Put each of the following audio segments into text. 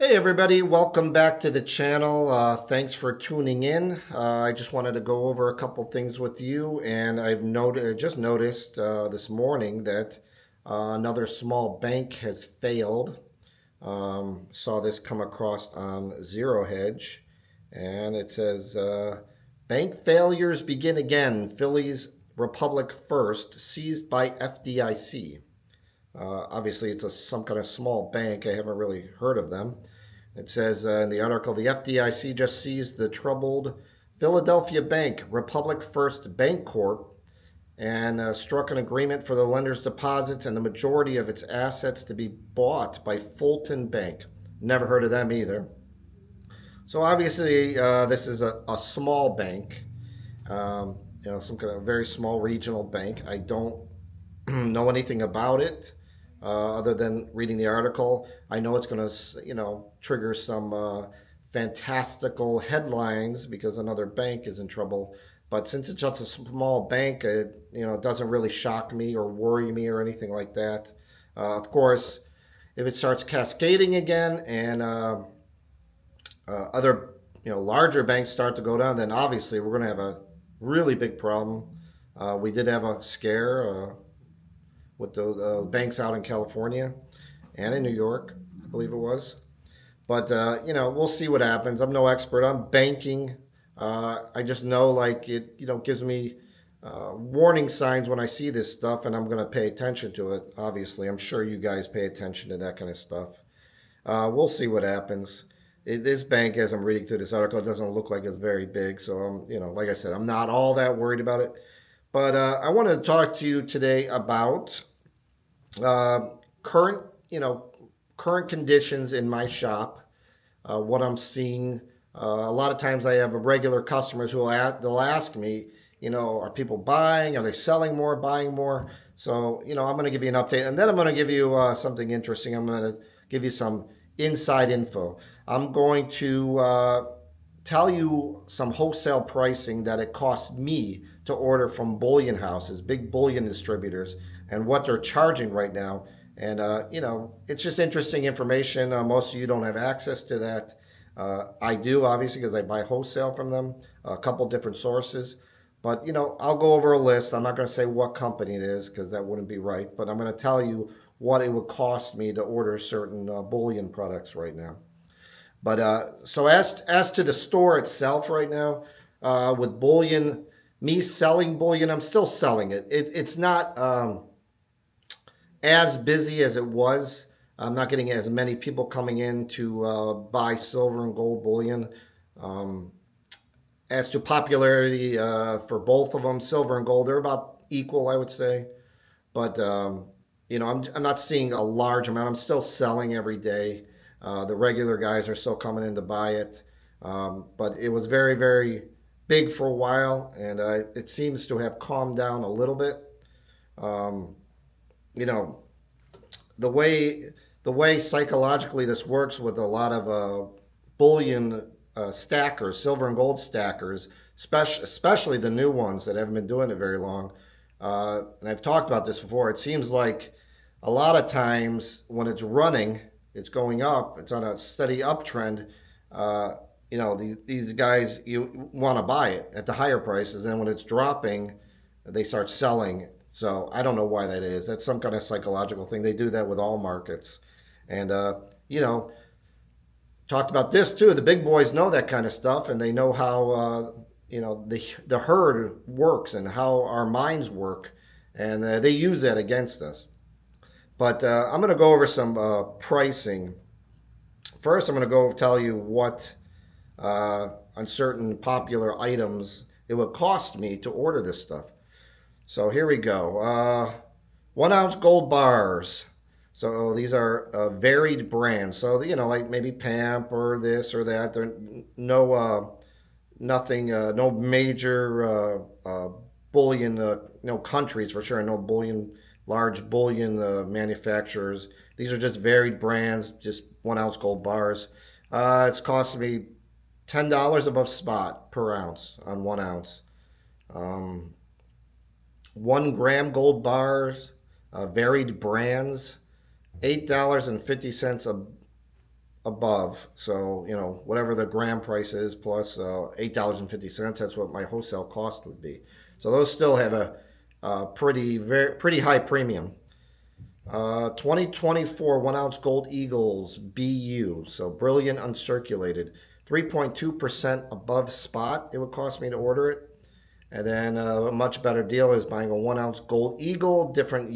Hey everybody, welcome back to the channel. Thanks for tuning in. I just wanted to go over a couple things with you, and just noticed this morning that another small bank has failed. Saw this come across on Zero Hedge, and it says bank failures begin again. Philly's Republic First seized by FDIC. Obviously, it's some kind of small bank. I haven't really heard of them. It says in the article, the FDIC just seized the troubled Philadelphia bank, Republic First Bank Corp, and struck an agreement for the lender's deposits and the majority of its assets to be bought by Fulton Bank. Never heard of them either. So obviously, this is a small bank, some kind of very small regional bank. I don't know anything about it other than reading the article. I know it's going to, trigger some fantastical headlines because another bank is in trouble. But since it's just a small bank, it doesn't really shock me or worry me or anything like that. Of course, if it starts cascading again and other, larger banks start to go down, then obviously we're going to have a really big problem. We did have a scare with the banks out in California and in New York, I believe it was. But we'll see what happens. I'm no expert on banking. I just know, like, it, gives me warning signs when I see this stuff, and I'm going to pay attention to it. Obviously, I'm sure you guys pay attention to that kind of stuff. We'll see what happens. This bank, as I'm reading through this article, it doesn't look like it's very big. So like I said, I'm not all that worried about it. But I want to talk to you today about uh, current, current conditions in my shop. What I'm seeing. A lot of times, I have regular customers who they'll ask me, are people buying? Are they selling more? Buying more? So, I'm going to give you an update, and then I'm going to give you something interesting. I'm going to give you some inside info. I'm going to tell you some wholesale pricing that it costs me to order from bullion houses, big bullion distributors, and what they're charging right now. And, it's just interesting information. Most of you don't have access to that. I do, obviously, because I buy wholesale from them, a couple different sources. But, I'll go over a list. I'm not going to say what company it is because that wouldn't be right. But I'm going to tell you what it would cost me to order certain bullion products right now. But so as to the store itself right now, with bullion, me selling bullion, I'm still selling it. It's not as busy as it was. I'm not getting as many people coming in to buy silver and gold bullion. Um, as to popularity for both of them, silver and gold, they're about equal, I would say. But I'm not seeing a large amount. I'm still selling every day. The regular guys are still coming in to buy it. But it was very, very big for a while, and it seems to have calmed down a little bit. Um, you know, the way the way psychologically this works with a lot of bullion stackers, silver and gold stackers, especially the new ones that haven't been doing it very long. And I've talked about this before. It seems like a lot of times when it's running, it's going up, it's on a steady uptrend. These guys, you want to buy it at the higher prices, and when it's dropping, they start selling. So I don't know why that is. That's some kind of psychological thing. They do that with all markets. And, talked about this too. The big boys know that kind of stuff, and they know how, the herd works and how our minds work. And they use that against us. But I'm going to go over some pricing. First, I'm going to go tell you what on certain popular items it would cost me to order this stuff. So here we go. 1 ounce gold bars. So these are varied brands. So like maybe Pamp or this or that. There no nothing, no major bullion, countries for sure. No bullion, large bullion manufacturers. These are just varied brands, just 1 ounce gold bars. It's costing me $10 above spot per ounce on 1 ounce. 1 gram gold bars, varied brands, $8.50 above. So, whatever the gram price is plus $8.50, that's what my wholesale cost would be. So those still have a pretty high premium. 2024 1 ounce gold eagles BU, so Bullion uncirculated, 3.2% above spot. It would cost me to order it. And then a much better deal is buying a 1 ounce gold eagle, different,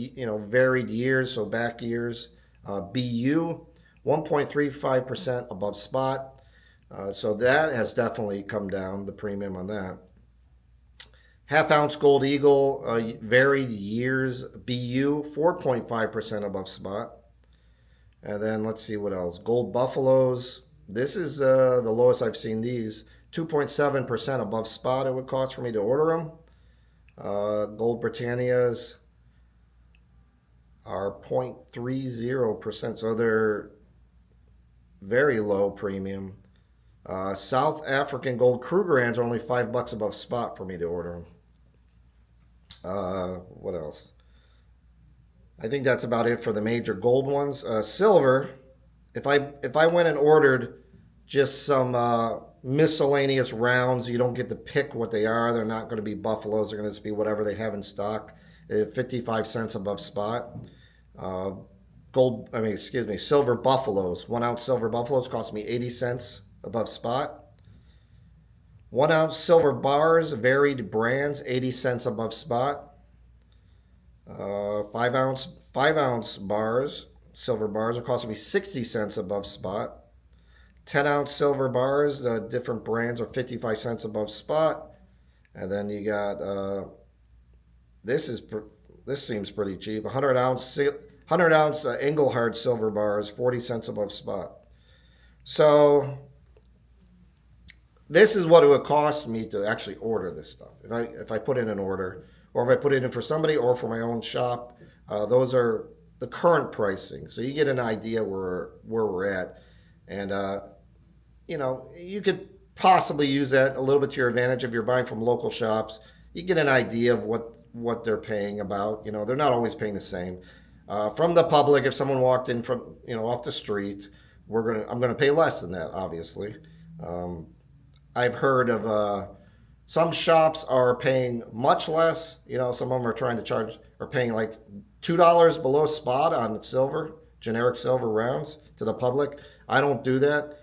varied years, so back years, BU, 1.35% above spot. So that has definitely come down, the premium on that. 1/2 ounce gold eagle, varied years, BU, 4.5% above spot. And then let's see what else. Gold buffaloes. This is the lowest I've seen these. 2.7% above spot it would cost for me to order them. Gold Britannias are 0.30%, so they're very low premium. South African gold Krugerrands are only $5 above spot for me to order them. What else? I think that's about it for the major gold ones. Silver, if I went and ordered just some miscellaneous rounds, you don't get to pick what they are. They're not going to be buffaloes. They're going to just be whatever they have in stock. 55 cents above spot. Silver buffaloes. 1 ounce silver buffaloes cost me 80 cents above spot. 1 ounce silver bars, varied brands, 80 cents above spot. 5 ounce bars, silver bars, are costing me 60 cents above spot. 10 ounce silver bars, different brands are 55 cents above spot. And then you got this seems pretty cheap. 100 ounce Engelhard silver bars, 40 cents above spot. So this is what it would cost me to actually order this stuff. If I put in an order, or if I put it in for somebody or for my own shop, those are the current pricing. So you get an idea where we're at. And, you could possibly use that a little bit to your advantage if you're buying from local shops. You get an idea of what they're paying about. They're not always paying the same. From the public, if someone walked in from, off the street, I'm going to pay less than that, obviously. I've heard of some shops are paying much less. Some of them are paying like $2 below spot on silver, generic silver rounds to the public. I don't do that.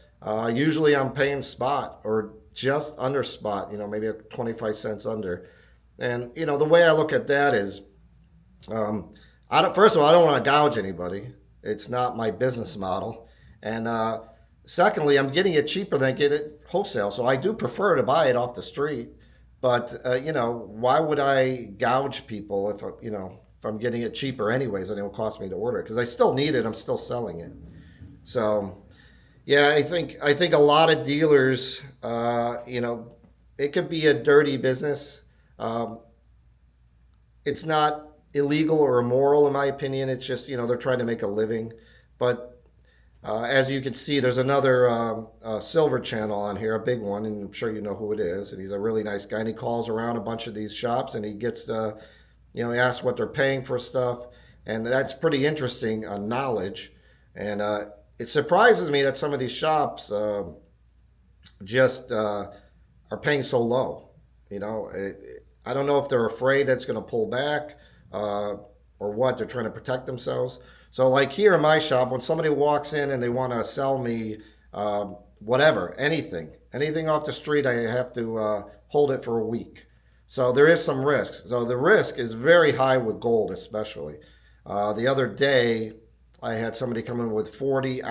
Usually I'm paying spot or just under spot, maybe 25 cents under. And, the way I look at that is, first of all, I don't want to gouge anybody. It's not my business model. And secondly, I'm getting it cheaper than I get it wholesale. So I do prefer to buy it off the street. But, why would I gouge people if I'm getting it cheaper anyways and it will cost me to order it? Because I still need it. I'm still selling it. So, yeah, I think a lot of dealers, it could be a dirty business. It's not illegal or immoral, in my opinion. It's just, they're trying to make a living. But as you can see, there's another silver channel on here, a big one, and I'm sure you know who it is. And he's a really nice guy, and he calls around a bunch of these shops, and he gets to, he asks what they're paying for stuff, and that's pretty interesting knowledge. And it surprises me that some of these shops just are paying so low. I don't know if they're afraid that's going to pull back or what. They're trying to protect themselves. So like here in my shop, when somebody walks in and they want to sell me whatever, anything off the street, I have to hold it for a week. So there is some risk. So the risk is very high with gold, especially. The other day, I had somebody come in with 41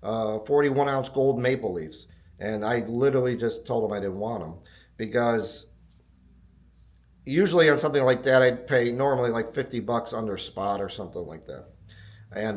ounce gold maple leafs. And I literally just told them I didn't want them because usually on something like that, I'd pay normally like $50 under spot or something like that. And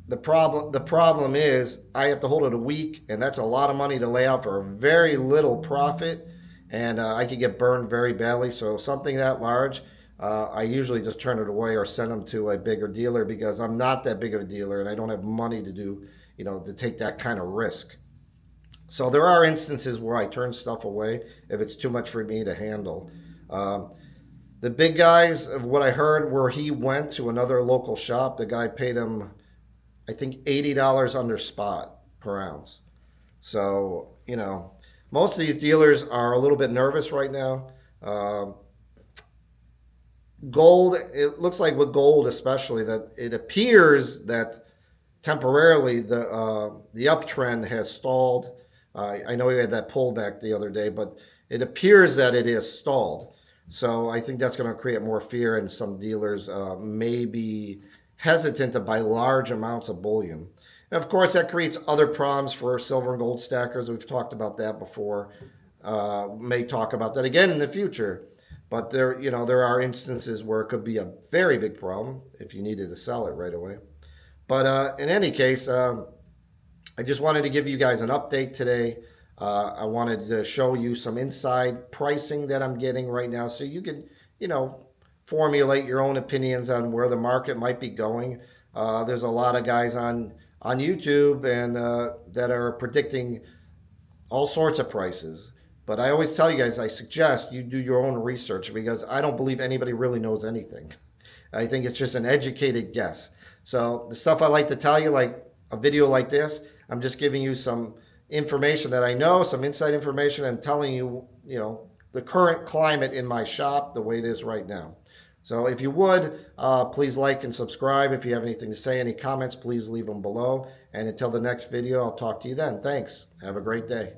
the problem is I have to hold it a week, and that's a lot of money to lay out for a very little profit, and I could get burned very badly. So something that large, I usually just turn it away or send them to a bigger dealer because I'm not that big of a dealer and I don't have money to do, to take that kind of risk. So there are instances where I turn stuff away if it's too much for me to handle. The big guys, of what I heard, where he went to another local shop, the guy paid him, I think $80 under spot per ounce. So, most of these dealers are a little bit nervous right now. Uh, Gold, it looks like with gold especially, that it appears that temporarily the uptrend has stalled. I know we had that pullback the other day, but it appears that it is stalled. So I think that's going to create more fear, and some dealers may be hesitant to buy large amounts of bullion. And of course, that creates other problems for silver and gold stackers. We've talked about that before. May talk about that again in the future. But there are instances where it could be a very big problem if you needed to sell it right away. But in any case, I just wanted to give you guys an update today. I wanted to show you some inside pricing that I'm getting right now, so you can, formulate your own opinions on where the market might be going. There's a lot of guys on YouTube and that are predicting all sorts of prices. But I always tell you guys, I suggest you do your own research, because I don't believe anybody really knows anything. I think it's just an educated guess. So the stuff I like to tell you, like a video like this, I'm just giving you some information that I know, some inside information, and telling you, the current climate in my shop, the way it is right now. So if you would, please like and subscribe. If you have anything to say, any comments, please leave them below. And until the next video, I'll talk to you then. Thanks. Have a great day.